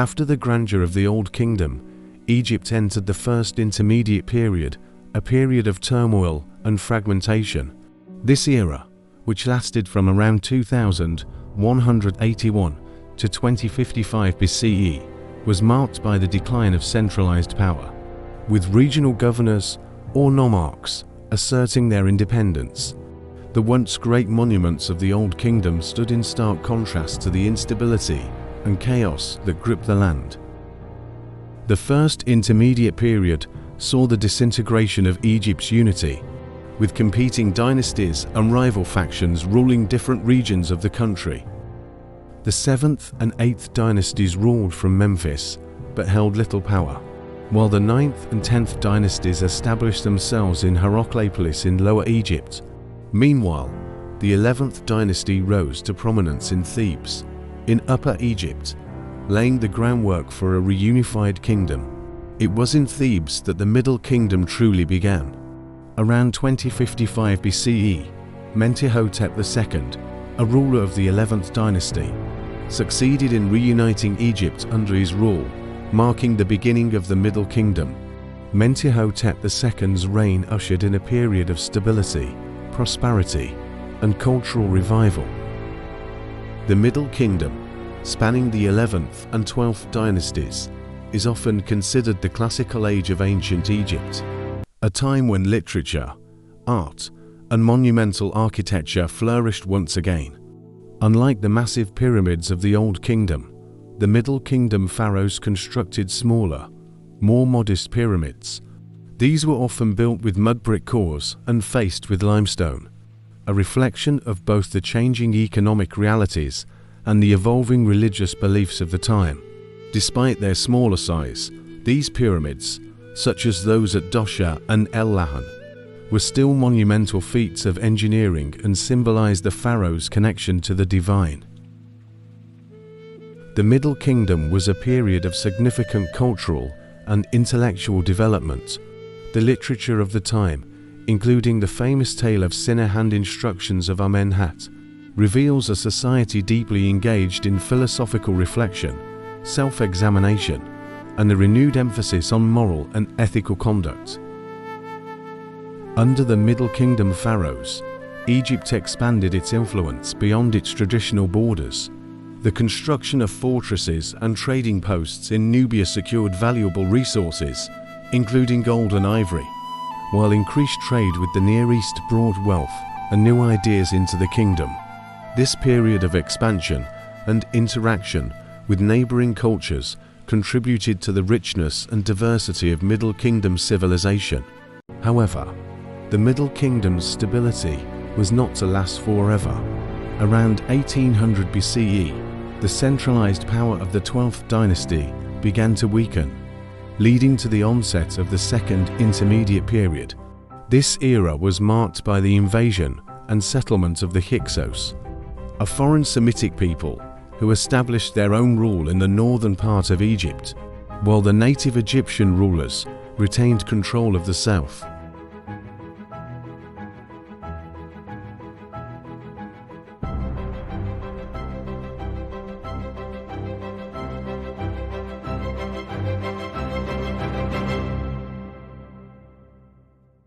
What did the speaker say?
After the grandeur of the Old Kingdom, Egypt entered the first intermediate period, a period of turmoil and fragmentation. This era, which lasted from around 2181 to 2055 BCE, was marked by the decline of centralized power, with regional governors or nomarchs asserting their independence. The once great monuments of the Old Kingdom stood in stark contrast to the instability and chaos that gripped the land. The first intermediate period saw the disintegration of Egypt's unity, with competing dynasties and rival factions ruling different regions of the country. The 7th and 8th dynasties ruled from Memphis, but held little power, while the 9th and 10th dynasties established themselves in Heracleopolis in Lower Egypt. Meanwhile, the 11th dynasty rose to prominence in Thebes, in Upper Egypt, laying the groundwork for a reunified kingdom. It was in Thebes that the Middle Kingdom truly began. Around 2055 BCE, Mentuhotep II, a ruler of the 11th dynasty, succeeded in reuniting Egypt under his rule, marking the beginning of the Middle Kingdom. Mentuhotep II's reign ushered in a period of stability, prosperity, and cultural revival. The Middle Kingdom, spanning the 11th and 12th dynasties, is often considered the classical age of ancient Egypt, a time when literature, art, and monumental architecture flourished once again. Unlike the massive pyramids of the Old Kingdom, the Middle Kingdom pharaohs constructed smaller, more modest pyramids. These were often built with mud brick cores and faced with limestone, a reflection of both the changing economic realities and the evolving religious beliefs of the time. Despite their smaller size, these pyramids, such as those at Dahshur and El Lahan, were still monumental feats of engineering and symbolized the pharaoh's connection to the divine. The Middle Kingdom was a period of significant cultural and intellectual development. The literature of the time, including the famous tale of Sinner Hand Instructions of Amenemhat, reveals a society deeply engaged in philosophical reflection, self-examination, and a renewed emphasis on moral and ethical conduct. Under the Middle Kingdom pharaohs, Egypt expanded its influence beyond its traditional borders. The construction of fortresses and trading posts in Nubia secured valuable resources, including gold and ivory, while increased trade with the Near East brought wealth and new ideas into the kingdom. This period of expansion and interaction with neighboring cultures contributed to the richness and diversity of Middle Kingdom civilization. However, the Middle Kingdom's stability was not to last forever. Around 1800 BCE, the centralized power of the 12th dynasty began to weaken, leading to the onset of the Second Intermediate Period. This era was marked by the invasion and settlement of the Hyksos, a foreign Semitic people who established their own rule in the northern part of Egypt, while the native Egyptian rulers retained control of the south.